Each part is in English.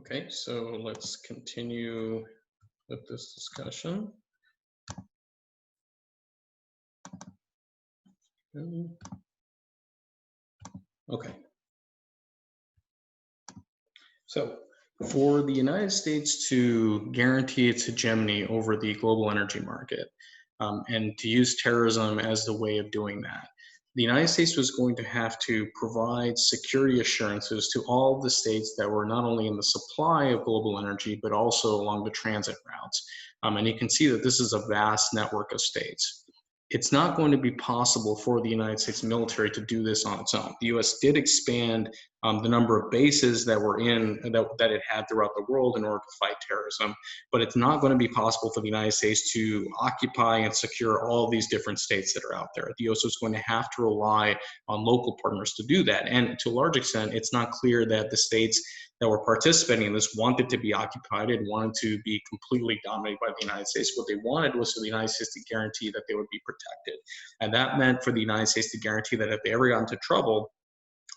Okay, so let's continue with this discussion. Okay. So for the United States to guarantee its hegemony over the global energy market, and to use terrorism as the way of doing that, the United States was going to have to provide security assurances to all the states that were not only in the supply of global energy, but also along the transit routes. And you can see that this is a vast network of states. It's not going to be possible for the United States military to do this on its own. The US did expand the number of bases that were that it had throughout the world in order to fight terrorism, but it's not going to be possible for the United States to occupy and secure all these different states that are out there. The US is going to have to rely on local partners to do that, and to a large extent, it's not clear that the states that were participating in this wanted to be occupied and wanted to be completely dominated by the United States. What they wanted was for the United States to guarantee that they would be protected. And that meant for the United States to guarantee that if they ever got into trouble,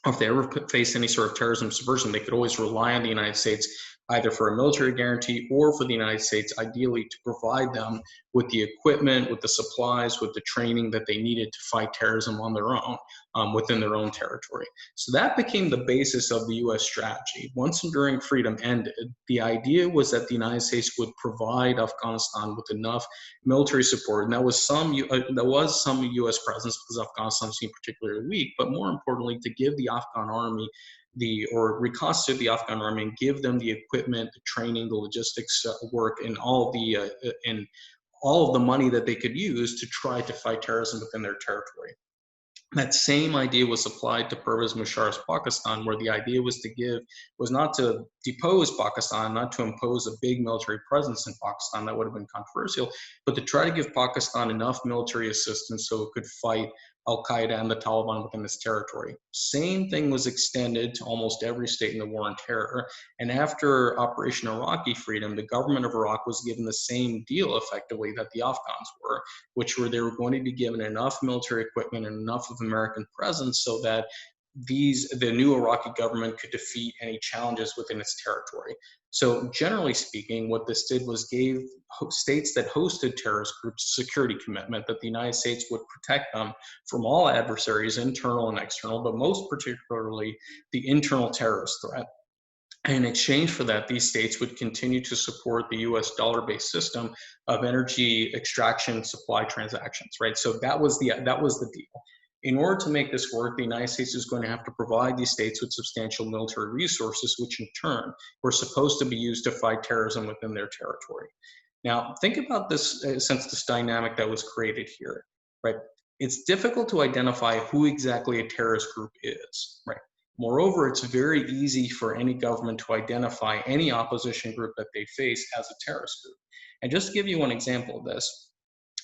or if they ever faced any sort of terrorism subversion, they could always rely on the United States either for a military guarantee or for the United States, ideally, to provide them with the equipment, with the supplies, with the training that they needed to fight terrorism on their own, within their own territory. So that became the basis of the U.S. strategy. Once enduring freedom ended, the idea was that the United States would provide Afghanistan with enough military support, and that was some U.S. presence because Afghanistan seemed particularly weak, but more importantly, to give the Afghan army or reconstitute the Afghan army and give them the equipment, the training, the logistics work, and all of the money that they could use to try to fight terrorism within their territory. That same idea was applied to Pervez Musharraf's Pakistan, where the idea was not to depose Pakistan, not to impose a big military presence in Pakistan, that would have been controversial, but to try to give Pakistan enough military assistance so it could fight Al-Qaeda and the Taliban within its territory. Same thing was extended to almost every state in the war on terror. And after Operation Iraqi Freedom, the government of Iraq was given the same deal effectively that the Afghans were, which were they were going to be given enough military equipment and enough of American presence so that the new Iraqi government could defeat any challenges within its territory. So generally speaking, what this did was gave states that hosted terrorist groups security commitment that the United States would protect them from all adversaries, internal and external, but most particularly the internal terrorist threat. And in exchange for that, these states would continue to support the US dollar-based system of energy extraction supply transactions, right? So that was the deal. In order to make this work, the United States is going to have to provide these states with substantial military resources, which in turn were supposed to be used to fight terrorism within their territory. Now, think about this this dynamic that was created here, right? It's difficult to identify who exactly a terrorist group is, right? Moreover, it's very easy for any government to identify any opposition group that they face as a terrorist group. And just to give you one example of this,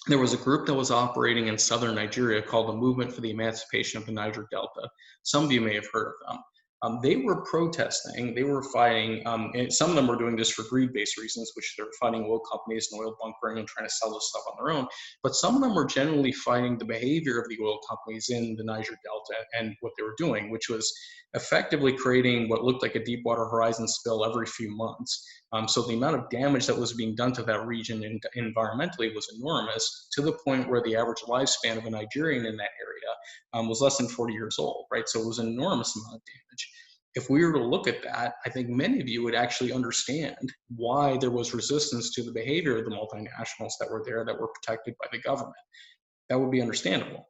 there was a group that was operating in southern Nigeria called the Movement for the Emancipation of the Niger Delta. Some of you may have heard of them. They were protesting, they were fighting, and some of them were doing this for greed-based reasons, which they were fighting oil companies and oil bunkering and trying to sell this stuff on their own. But some of them were generally fighting the behavior of the oil companies in the Niger Delta and what they were doing, which was effectively creating what looked like a Deepwater Horizon spill every few months. So the amount of damage that was being done to that region environmentally was enormous, to the point where the average lifespan of a Nigerian in that area was less than 40 years old, right? So it was an enormous amount of damage. If we were to look at that, I think many of you would actually understand why there was resistance to the behavior of the multinationals that were there that were protected by the government. That would be understandable.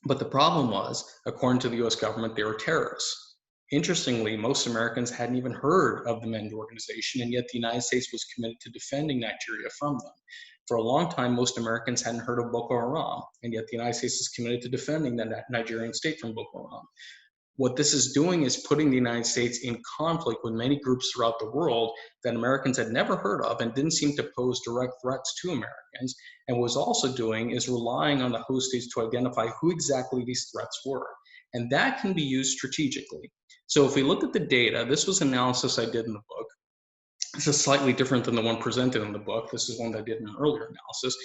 But the problem was, according to the US government, they were terrorists. Interestingly, most Americans hadn't even heard of the MEND organization, and yet the United States was committed to defending Nigeria from them. For a long time, most Americans hadn't heard of Boko Haram, and yet the United States is committed to defending the Nigerian state from Boko Haram. What this is doing is putting the United States in conflict with many groups throughout the world that Americans had never heard of and didn't seem to pose direct threats to Americans. And what was also doing is relying on the host states to identify who exactly these threats were. And that can be used strategically. So if we look at the data, this was analysis I did in the book. This is slightly different than the one presented in the book. This is one that I did in an earlier analysis.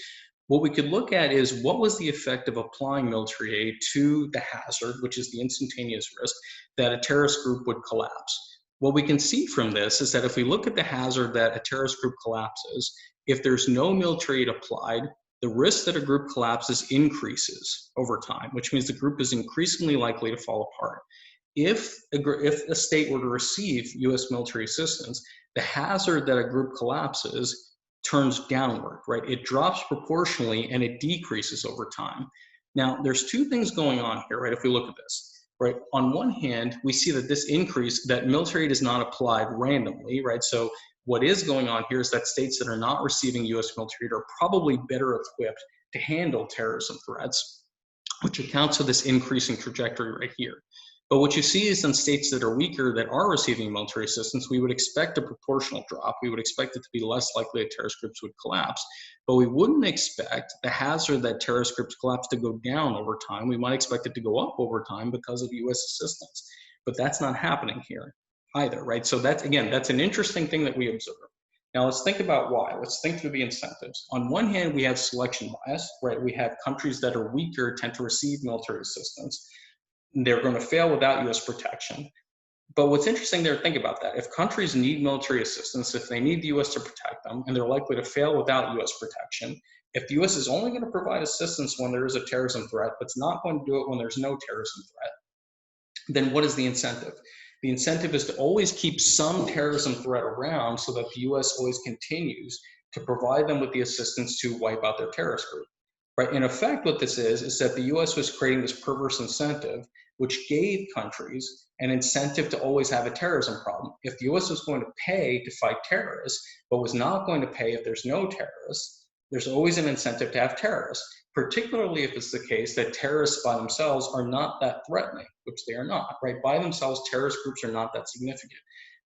What we could look at is what was the effect of applying military aid to the hazard, which is the instantaneous risk that a terrorist group would collapse. What we can see from this is that if we look at the hazard that a terrorist group collapses, if there's no military aid applied, the risk that a group collapses increases over time, which means the group is increasingly likely to fall apart. If a state were to receive US military assistance, the hazard that a group collapses turns downward, right? It drops proportionally and it decreases over time. Now, there's two things going on here, right? If we look at this, right? On one hand, we see that this increase, that military aid is not applied randomly, right? So what is going on here is that states that are not receiving US military aid are probably better equipped to handle terrorism threats, which accounts for this increasing trajectory right here. But what you see is in states that are weaker that are receiving military assistance, we would expect a proportional drop. We would expect it to be less likely that terrorist groups would collapse. But we wouldn't expect the hazard that terrorist groups collapse to go down over time. We might expect it to go up over time because of US assistance. But that's not happening here either, right? So that's, again, that's an interesting thing that we observe. Now let's think about why. Let's think through the incentives. On one hand, we have selection bias, right? We have countries that are weaker tend to receive military assistance. They're going to fail without US protection. But what's interesting there, think about that. If countries need military assistance, if they need the US to protect them, and they're likely to fail without US protection, if the US is only going to provide assistance when there is a terrorism threat, but it's not going to do it when there's no terrorism threat, then what is the incentive? The incentive is to always keep some terrorism threat around so that the US always continues to provide them with the assistance to wipe out their terrorist group. Right? In effect, what this is that the US was creating this perverse incentive, which gave countries an incentive to always have a terrorism problem. If the US was going to pay to fight terrorists, but was not going to pay if there's no terrorists, there's always an incentive to have terrorists, particularly if it's the case that terrorists by themselves are not that threatening, which they are not, right? By themselves, terrorist groups are not that significant.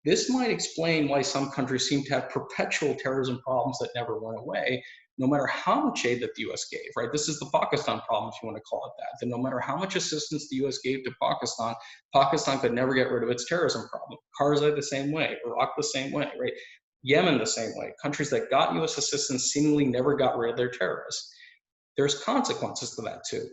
This might explain why some countries seem to have perpetual terrorism problems that never went away, no matter how much aid that the US gave, right? This is the Pakistan problem, if you want to call it that. That no matter how much assistance the US gave to Pakistan, Pakistan could never get rid of its terrorism problem. Karzai the same way, Iraq the same way, right? Yemen the same way. Countries that got US assistance seemingly never got rid of their terrorists. There's consequences to that too.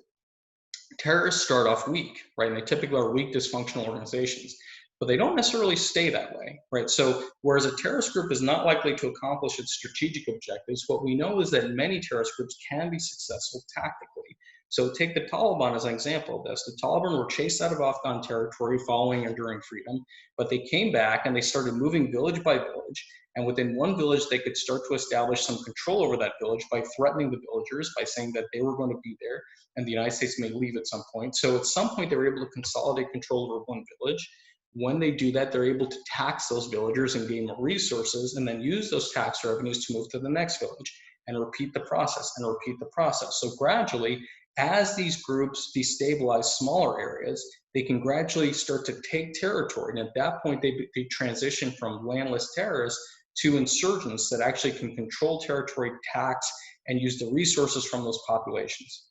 Terrorists start off weak, right? And they typically are weak, dysfunctional organizations, but they don't necessarily stay that way, right? So whereas a terrorist group is not likely to accomplish its strategic objectives, what we know is that many terrorist groups can be successful tactically. So take the Taliban as an example of this. The Taliban were chased out of Afghan territory following Enduring Freedom, but they came back and they started moving village by village. And within one village, they could start to establish some control over that village by threatening the villagers, by saying that they were going to be there and the United States may leave at some point. So at some point, they were able to consolidate control over one village. When they do that, they're able to tax those villagers and gain more resources and then use those tax revenues to move to the next village and repeat the process and repeat the process. So gradually, as these groups destabilize smaller areas, they can gradually start to take territory. And at that point, they transition from landless terrorists to insurgents that actually can control territory, tax, and use the resources from those populations.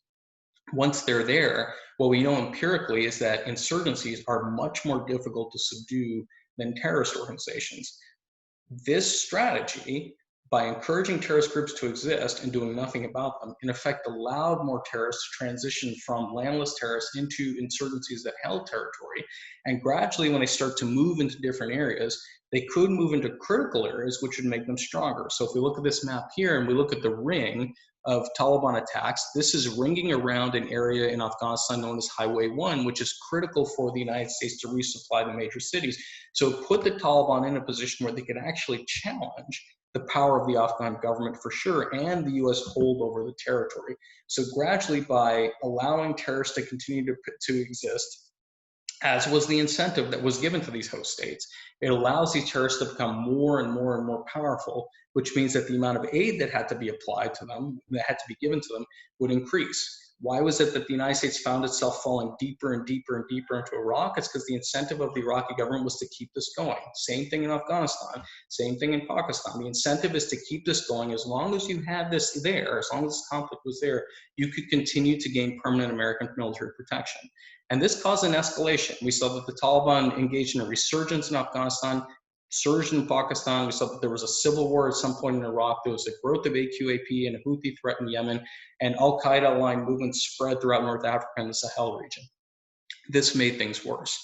Once they're there, what we know empirically is that insurgencies are much more difficult to subdue than terrorist organizations. This strategy, by encouraging terrorist groups to exist and doing nothing about them, in effect allowed more terrorists to transition from landless terrorists into insurgencies that held territory. And gradually, when they start to move into different areas, they could move into critical areas, which would make them stronger. So if we look at this map here and we look at the ring of Taliban attacks, this is ringing around an area in Afghanistan known as Highway 1, which is critical for the United States to resupply the major cities. So it put the Taliban in a position where they could actually challenge the power of the Afghan government for sure, and the US hold over the territory. So gradually, by allowing terrorists to continue to exist, as was the incentive that was given to these host states, it allows these terrorists to become more and more and more powerful, which means that the amount of aid that had to be applied to them, that had to be given to them, would increase. Why was it that the United States found itself falling deeper and deeper and deeper into Iraq? It's because the incentive of the Iraqi government was to keep this going. Same thing in Afghanistan, same thing in Pakistan. The incentive is to keep this going. As long as you had this there, as long as this conflict was there, you could continue to gain permanent American military protection. And this caused an escalation. We saw that the Taliban engaged in a resurgence in Afghanistan, surged in Pakistan. We saw that there was a civil war at some point in Iraq. There was a growth of AQAP and a Houthi threat in Yemen, and Al-Qaeda-aligned movements spread throughout North Africa and the Sahel region. This made things worse,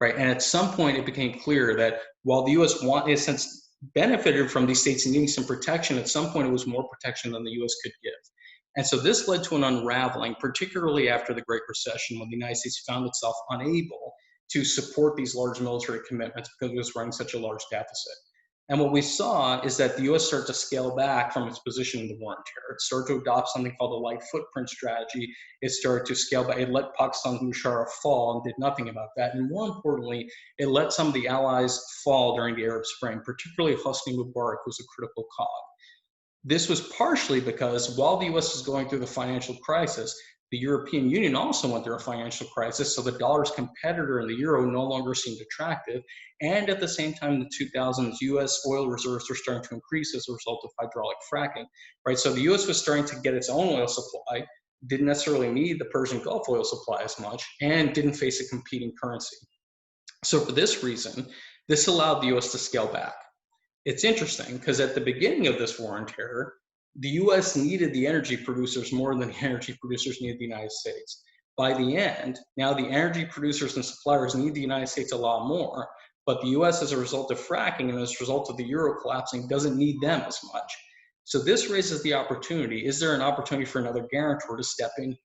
right? And at some point, it became clear that while the U.S. in a sense, benefited from these states needing some protection, at some point it was more protection than the U.S. could give. And so this led to an unraveling, particularly after the Great Recession, when the United States found itself unable to support these large military commitments because it was running such a large deficit. And what we saw is that the U.S. started to scale back from its position in the war on terror. It started to adopt something called the light footprint strategy. It started to scale back. It let Pakistan's Musharraf fall and did nothing about that. And more importantly, it let some of the allies fall during the Arab Spring, particularly Hosni Mubarak was a critical cog. This was partially because while the U.S. was going through the financial crisis, the European Union also went through a financial crisis, so the dollar's competitor in the euro no longer seemed attractive. And at the same time, in the 2000s, U.S. oil reserves were starting to increase as a result of hydraulic fracking, right? So the U.S. was starting to get its own oil supply, didn't necessarily need the Persian Gulf oil supply as much, and didn't face a competing currency. So for this reason, this allowed the U.S. to scale back. It's interesting because at the beginning of this war on terror, the U.S. needed the energy producers more than the energy producers needed the United States. By the end, now the energy producers and suppliers need the United States a lot more, but the U.S., as a result of fracking and as a result of the euro collapsing, doesn't need them as much. So this raises the opportunity. Is there an opportunity for another guarantor to step in here?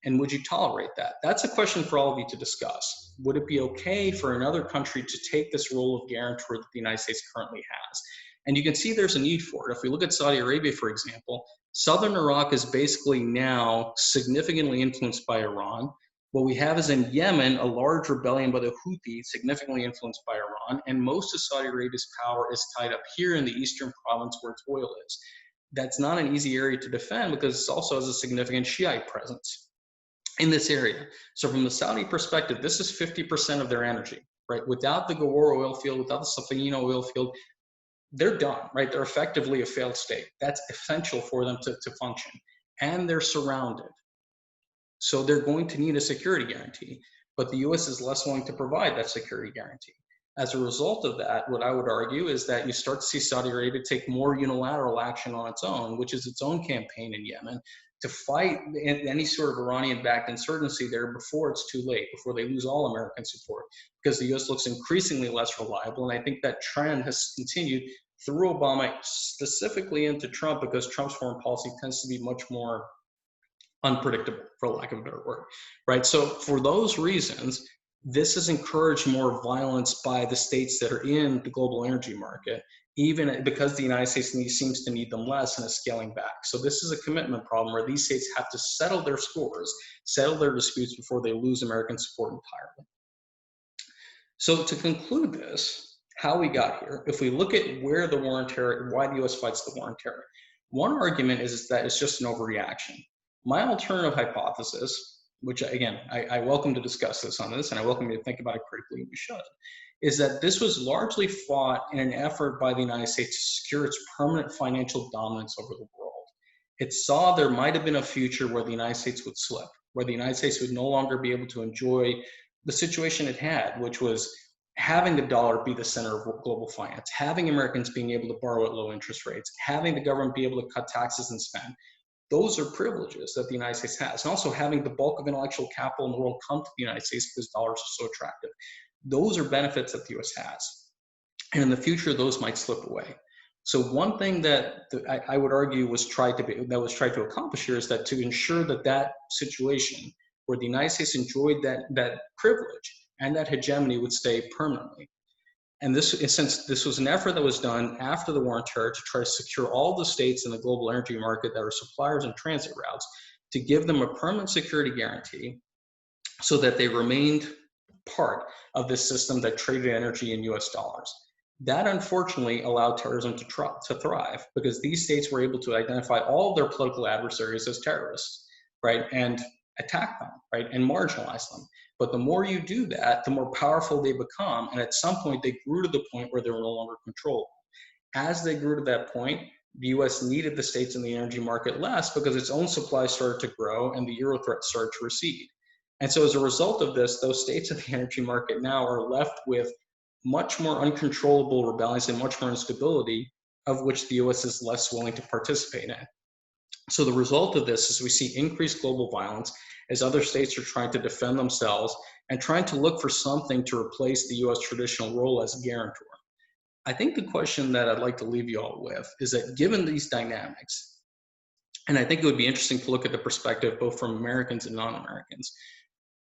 And would you tolerate that? That's a question for all of you to discuss. Would it be okay for another country to take this role of guarantor that the United States currently has? And you can see there's a need for it. If we look at Saudi Arabia, for example, southern Iraq is basically now significantly influenced by Iran. What we have is in Yemen, a large rebellion by the Houthis, significantly influenced by Iran, and most of Saudi Arabia's power is tied up here in the eastern province where its oil is. That's not an easy area to defend because it also has a significant Shiite presence in this area. So from the Saudi perspective, this is 50% of their energy, right? Without the Ghawar oil field, without the Safina oil field, they're done, right? They're effectively a failed state. That's essential for them to function. And they're surrounded. So they're going to need a security guarantee, but the US is less willing to provide that security guarantee. As a result of that, what I would argue is that you start to see Saudi Arabia take more unilateral action on its own, which is its own campaign in Yemen, to fight any sort of Iranian-backed insurgency there before it's too late, before they lose all American support, because the U.S. looks increasingly less reliable. And I think that trend has continued through Obama, specifically into Trump, because Trump's foreign policy tends to be much more unpredictable, for lack of a better word, right? So for those reasons, this has encouraged more violence by the states that are in the global energy market, even because the United States seems to need them less and is scaling back. So this is a commitment problem where these states have to settle their scores, settle their disputes before they lose American support entirely. So to conclude this, how we got here, if we look at where the war on terror, why the US fights the war on terror, one argument is that it's just an overreaction. My alternative hypothesis, which again, I welcome to discuss this on this, and I welcome you to think about it critically, and we should, is that this was largely fought in an effort by the United States to secure its permanent financial dominance over the world. It saw there might have been a future where the United States would slip, where the United States would no longer be able to enjoy the situation it had, which was having the dollar be the center of global finance, having Americans being able to borrow at low interest rates, having the government be able to cut taxes and spend. Those are privileges that the United States has. And also having the bulk of intellectual capital in the world come to the United States because dollars are so attractive. Those are benefits that the US has. And in the future, those might slip away. So one thing that I would argue was tried to accomplish here is that to ensure that that situation where the United States enjoyed that privilege and that hegemony would stay permanently. And this, since this was an effort that was done after the war on terror to try to secure all the states in the global energy market that are suppliers and transit routes, to give them a permanent security guarantee so that they remained part of this system that traded energy in US dollars. That unfortunately allowed terrorism to thrive because these states were able to identify all of their political adversaries as terrorists, right? And attack them, right? And marginalize them. But the more you do that, the more powerful they become. And at some point, they grew to the point where they were no longer controlled. As they grew to that point, the US needed the states in the energy market less because its own supply started to grow and the euro threat started to recede. And so as a result of this, those states of the energy market now are left with much more uncontrollable rebellions and much more instability, of which the US is less willing to participate in. So the result of this is we see increased global violence as other states are trying to defend themselves and trying to look for something to replace the US traditional role as a guarantor. I think the question that I'd like to leave you all with is that given these dynamics, and I think it would be interesting to look at the perspective both from Americans and non-Americans,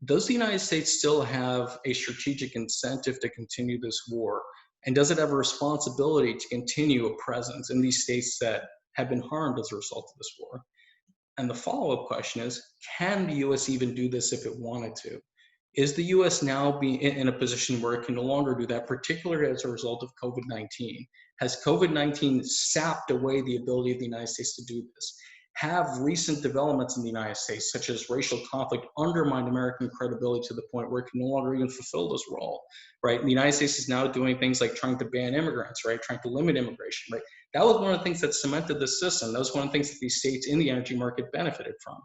does the United States still have a strategic incentive to continue this war? And does it have a responsibility to continue a presence in these states that have been harmed as a result of this war? And the follow-up question is, can the US even do this if it wanted to? Is the US now in a position where it can no longer do that, particularly as a result of COVID-19? Has COVID-19 sapped away the ability of the United States to do this? Have recent developments in the United States, such as racial conflict, undermined American credibility to the point where it can no longer even fulfill this role, right? And the United States is now doing things like trying to ban immigrants, right? Trying to limit immigration, right? That was one of the things that cemented the system. That was one of the things that these states in the energy market benefited from,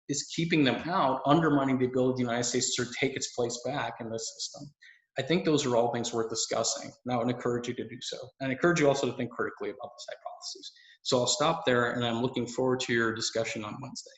is keeping them out, undermining the ability of the United States to take its place back in this system. I think those are all things worth discussing, and I would encourage you to do so. And I encourage you also to think critically about this hypothesis. So I'll stop there, and I'm looking forward to your discussion on Wednesday.